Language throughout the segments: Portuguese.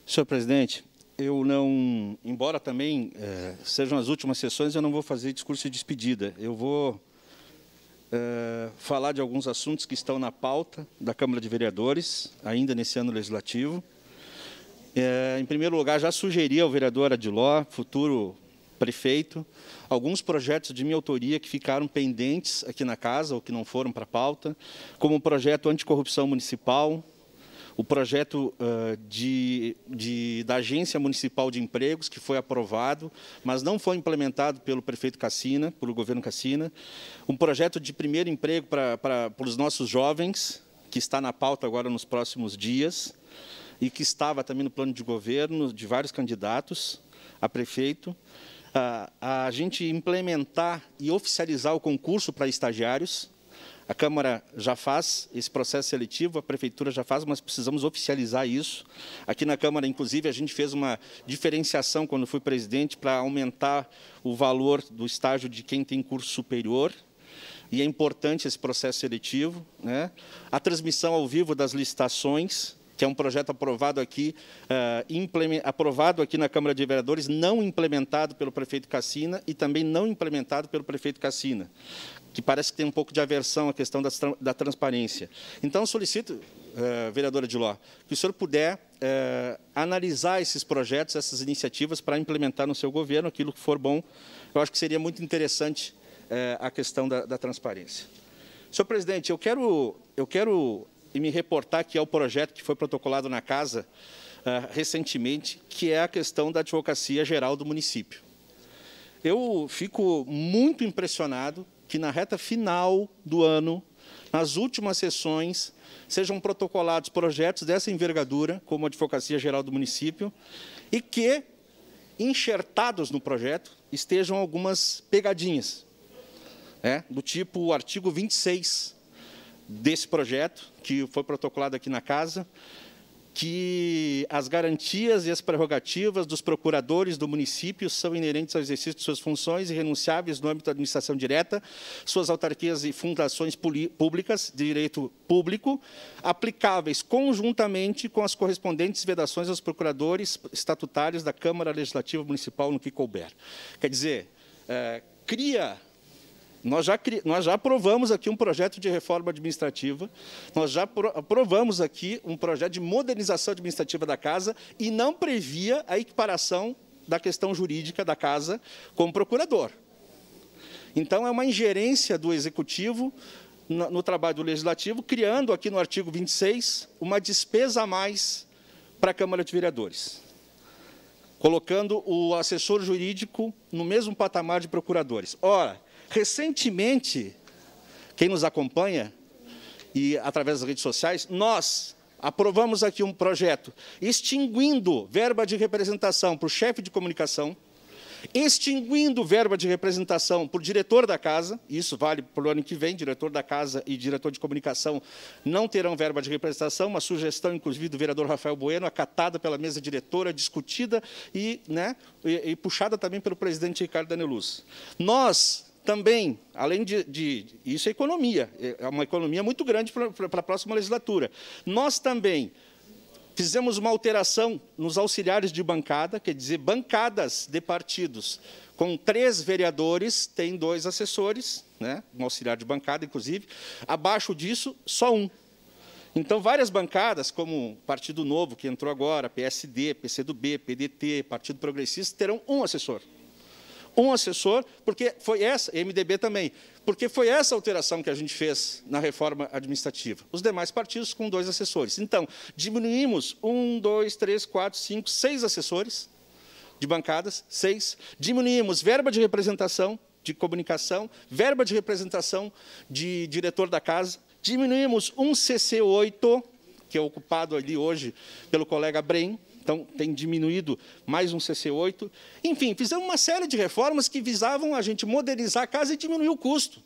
Senhor presidente, eu não, embora também sejam as últimas sessões, eu não vou fazer discurso de despedida. Eu vou falar de alguns assuntos que estão na pauta da Câmara de Vereadores, ainda nesse ano legislativo. Em primeiro lugar, já sugeri ao vereador Adiló, futuro prefeito, alguns projetos de minha autoria que ficaram pendentes aqui na casa, ou que não foram para a pauta, como o projeto anticorrupção municipal, o projeto da Agência Municipal de Empregos, que foi aprovado, mas não foi implementado pelo prefeito Cassina, pelo governo Cassina. Um projeto de primeiro emprego para os nossos jovens, que está na pauta agora nos próximos dias, e que estava também no plano de governo de vários candidatos a prefeito. A gente implementar e oficializar o concurso para estagiários. A Câmara já faz esse processo seletivo, a Prefeitura já faz, mas precisamos oficializar isso. Aqui na Câmara, inclusive, a gente fez uma diferenciação, quando fui presidente, para aumentar o valor do estágio de quem tem curso superior, e é importante esse processo seletivo, né? A transmissão ao vivo das licitações, que é um projeto aprovado aqui na Câmara de Vereadores, não implementado pelo prefeito Cassina e também não implementado pelo prefeito Cassina, que parece que tem um pouco de aversão à questão da transparência. Então, solicito, vereadora Adiló, que o senhor puder analisar esses projetos, essas iniciativas, para implementar no seu governo aquilo que for bom. Eu acho que seria muito interessante a questão da transparência. Senhor presidente, eu quero me reportar aqui ao projeto que foi protocolado na Casa recentemente, que é a questão da Advocacia Geral do município. Eu fico muito impressionado que na reta final do ano, nas últimas sessões, sejam protocolados projetos dessa envergadura, como a Advocacia Geral do município, e que, enxertados no projeto, estejam algumas pegadinhas, do tipo o artigo 26 desse projeto, que foi protocolado aqui na Casa, que as garantias e as prerrogativas dos procuradores do município são inerentes ao exercício de suas funções irrenunciáveis no âmbito da administração direta, suas autarquias e fundações públicas de direito público, aplicáveis conjuntamente com as correspondentes vedações aos procuradores estatutários da Câmara Legislativa Municipal no que couber. Quer dizer, Nós já aprovamos aqui um projeto de reforma administrativa, nós já aprovamos aqui um projeto de modernização administrativa da Casa e não previa a equiparação da questão jurídica da Casa como procurador. Então, é uma ingerência do Executivo no trabalho do Legislativo, criando aqui no artigo 26 uma despesa a mais para a Câmara de Vereadores, colocando o assessor jurídico no mesmo patamar de procuradores. Ora, recentemente, quem nos acompanha, e através das redes sociais, nós aprovamos aqui um projeto extinguindo verba de representação para o chefe de comunicação, extinguindo verba de representação para o diretor da Casa, isso vale para o ano que vem, diretor da Casa e diretor de comunicação não terão verba de representação, uma sugestão, inclusive, do vereador Rafael Bueno, acatada pela mesa diretora, discutida e puxada também pelo presidente Ricardo Daneluz. Nós também, além isso é economia, é uma economia muito grande para a próxima legislatura. Nós também fizemos uma alteração nos auxiliares de bancada, quer dizer, bancadas de partidos com 3 vereadores, tem 2 assessores, um auxiliar de bancada, inclusive, abaixo disso, só 1. Então, várias bancadas, como Partido Novo, que entrou agora, PSD, PCdoB, PDT, Partido Progressista, terão 1 assessor. Um assessor, porque foi essa, MDB também, porque foi essa alteração que a gente fez na reforma administrativa. Os demais partidos com 2 assessores. Então, diminuímos 1, 2, 3, 4, 5, 6 assessores de bancadas, 6. Diminuímos verba de representação de comunicação, verba de representação de diretor da Casa, diminuímos um CC8, que é ocupado ali hoje pelo colega Brem. Então, tem diminuído mais um CC8. Enfim, fizemos uma série de reformas que visavam a gente modernizar a Casa e diminuir o custo.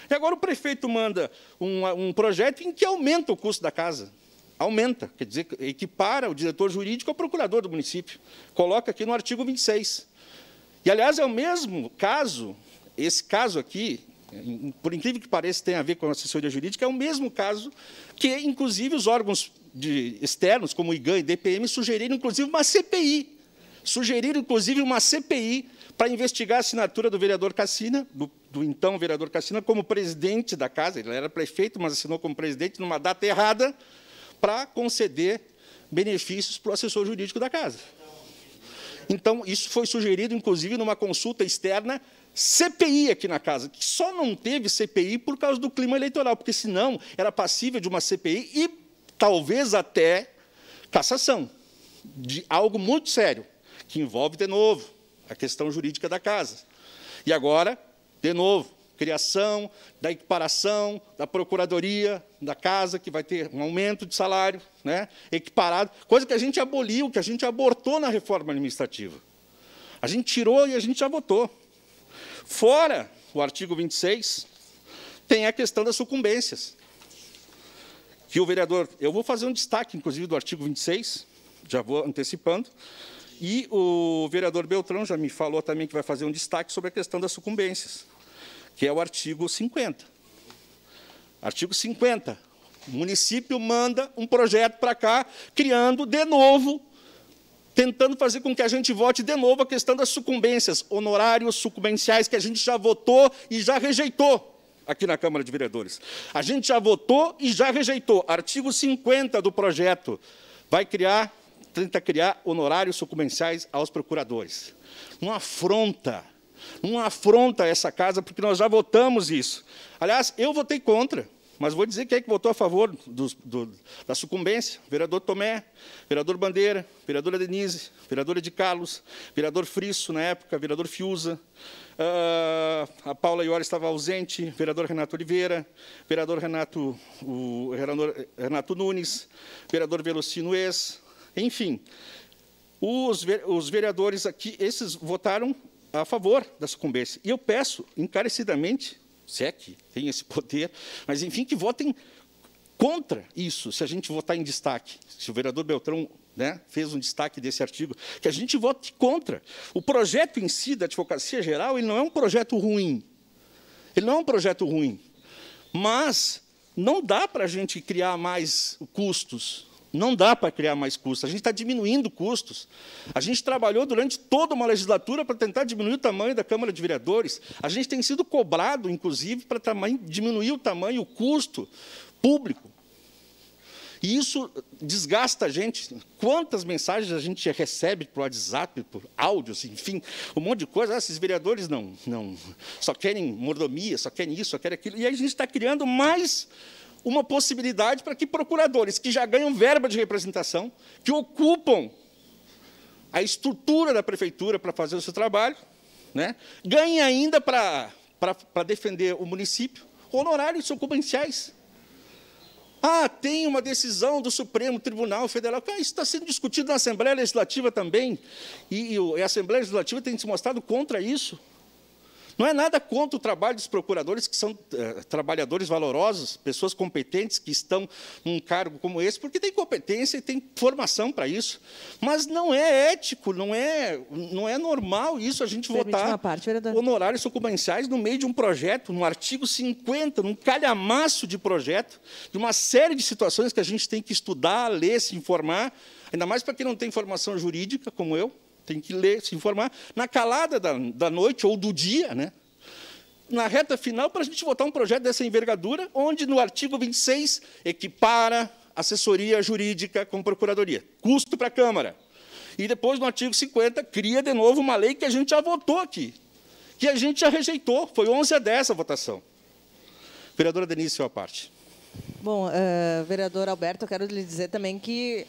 E agora o prefeito manda um projeto em que aumenta o custo da Casa. Aumenta, quer dizer, equipara o diretor jurídico ao procurador do município. Coloca aqui no artigo 26. E, aliás, é o mesmo caso, esse caso aqui, por incrível que pareça, tem a ver com a assessoria jurídica, é o mesmo caso que, inclusive, os órgãos externos, como o IGAN e DPM, sugeriram, inclusive, uma CPI. Sugeriram, inclusive, uma CPI para investigar a assinatura do vereador Cassina, do então vereador Cassina, como presidente da casa. Ele era prefeito, mas assinou como presidente numa data errada, para conceder benefícios para o assessor jurídico da casa. Então, isso foi sugerido, inclusive, numa consulta externa, CPI aqui na casa, que só não teve CPI por causa do clima eleitoral, porque, senão, era passível de uma CPI e, talvez, até cassação, de algo muito sério, que envolve, de novo, a questão jurídica da casa. E agora, de novo, criação da equiparação da procuradoria da casa, que vai ter um aumento de salário, né, equiparado, coisa que a gente aboliu, que a gente abortou na reforma administrativa. A gente tirou e a gente já votou. Fora o artigo 26, tem a questão das sucumbências. Que o vereador... Eu vou fazer um destaque, inclusive, do artigo 26, já vou antecipando, e o vereador Beltrão já me falou também que vai fazer um destaque sobre a questão das sucumbências, que é o artigo 50. Artigo 50. O município manda um projeto para cá, criando, de novo, tentando fazer com que a gente vote de novo a questão das sucumbências, honorários sucumbenciais, que a gente já votou e já rejeitou aqui na Câmara de Vereadores. A gente já votou e já rejeitou. Artigo 50 do projeto vai tenta criar honorários sucumbenciais aos procuradores. Não afronta essa casa, porque nós já votamos isso. Aliás, eu votei contra, mas vou dizer quem é que votou a favor da sucumbência. Vereador Tomé, vereador Bandeira, vereadora Denise, vereadora de Carlos, vereador Frisso, na época, vereador Fiuza, a Paula Iori estava ausente, vereador Renato Oliveira, vereador Renato Nunes, vereador Velocino Ex, enfim. Os vereadores aqui, esses votaram a favor da sucumbência. E eu peço, encarecidamente, se é que tem esse poder, mas, enfim, que votem contra isso, se a gente votar em destaque. Se o vereador Beltrão, né, fez um destaque desse artigo, que a gente vote contra. O projeto em si da Advocacia Geral, ele não é um projeto ruim. Ele não é um projeto ruim. Mas não dá para a gente criar mais custos. Não dá para criar mais custos. A gente está diminuindo custos. A gente trabalhou durante toda uma legislatura para tentar diminuir o tamanho da Câmara de Vereadores. A gente tem sido cobrado, inclusive, para diminuir o tamanho, o custo público. E isso desgasta a gente. Quantas mensagens a gente recebe por WhatsApp, por áudios, enfim, um monte de coisa. Esses vereadores não só querem mordomia, só querem isso, só querem aquilo. E aí a gente está criando mais uma possibilidade para que procuradores que já ganham verba de representação, que ocupam a estrutura da prefeitura para fazer o seu trabalho, né, ganhem ainda para defender o município honorários sucumbenciais. Tem uma decisão do Supremo Tribunal Federal. Isso está sendo discutido na Assembleia Legislativa também, e a Assembleia Legislativa tem se mostrado contra isso. Não é nada contra o trabalho dos procuradores, que são trabalhadores valorosos, pessoas competentes que estão num cargo como esse, porque tem competência e tem formação para isso. Mas não é ético, não é normal isso, a gente votar honorários sucumbenciais no meio de um projeto, no artigo 50, num calhamaço de projeto, de uma série de situações que a gente tem que estudar, ler, se informar, ainda mais para quem não tem formação jurídica, como eu. Tem que ler, se informar, na calada da noite ou do dia, né? Na reta final, para a gente votar um projeto dessa envergadura, onde, no artigo 26, equipara assessoria jurídica com procuradoria. Custo para a Câmara. E depois, no artigo 50, cria de novo uma lei que a gente já votou aqui, que a gente já rejeitou. Foi 11-10 a votação. Vereadora Denise, sua parte. Bom, vereador Alberto, eu quero lhe dizer também que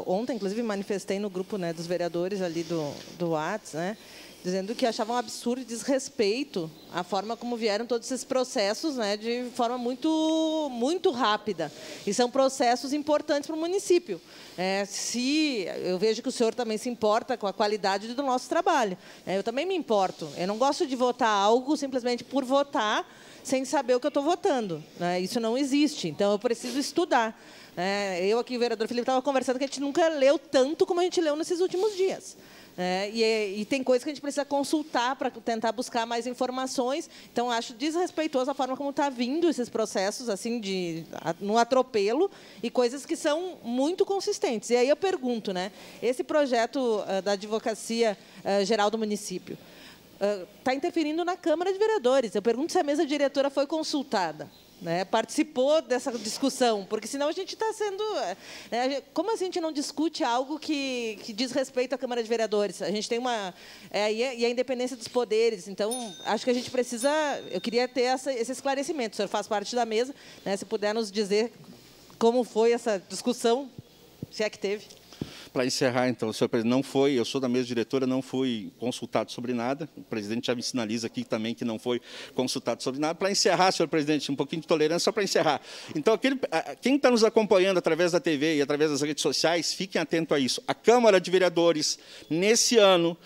ontem, inclusive, manifestei no grupo, né, dos vereadores ali do WhatsApp, né, dizendo que achavam um absurdo e desrespeito a forma como vieram todos esses processos, né, de forma muito rápida. E são processos importantes para o município. Se eu vejo que o senhor também se importa com a qualidade do nosso trabalho. Eu também me importo. Eu não gosto de votar algo simplesmente por votar, sem saber o que eu estou votando, né? Isso não existe, então eu preciso estudar. Eu aqui, o vereador Felipe, estava conversando que a gente nunca leu tanto como a gente leu nesses últimos dias. E tem coisas que a gente precisa consultar para tentar buscar mais informações. Então, acho desrespeitoso a forma como está vindo esses processos, assim, no atropelo, e coisas que são muito consistentes. E aí eu pergunto, né, esse projeto da Advocacia Geral do Município está interferindo na Câmara de Vereadores. Eu pergunto se a mesa diretora foi consultada, né, participou dessa discussão, porque senão a gente está sendo... como a gente não discute algo que diz respeito à Câmara de Vereadores? A gente tem uma... e a independência dos poderes. Então, acho que a gente precisa... Eu queria ter esse esclarecimento. O senhor faz parte da mesa, né, se puder nos dizer como foi essa discussão, se é que teve. Para encerrar, então, senhor presidente, não foi, eu sou da mesa diretora, não fui consultado sobre nada. O presidente já me sinaliza aqui também que não foi consultado sobre nada. Para encerrar, senhor presidente, um pouquinho de tolerância, só para encerrar. Então, quem está nos acompanhando através da TV e através das redes sociais, fiquem atentos a isso. A Câmara de Vereadores, nesse ano,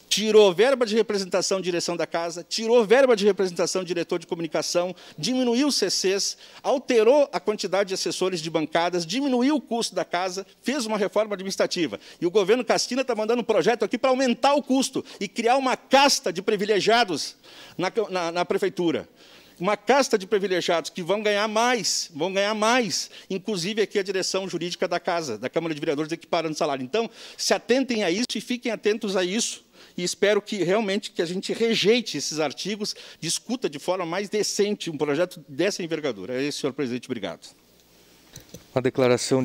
tirou verba de representação de direção da casa, tirou verba de representação de diretor de comunicação, diminuiu os CCs, alterou a quantidade de assessores de bancadas, diminuiu o custo da casa, fez uma reforma administrativa. E o governo Castina está mandando um projeto aqui para aumentar o custo e criar uma casta de privilegiados na prefeitura. Uma casta de privilegiados que vão ganhar mais, inclusive aqui a direção jurídica da casa, da Câmara de Vereadores, equiparando salário. Então, se atentem a isso e fiquem atentos a isso. E espero que realmente que a gente rejeite esses artigos, discuta de forma mais decente um projeto dessa envergadura. É isso, senhor presidente. Obrigado. Uma declaração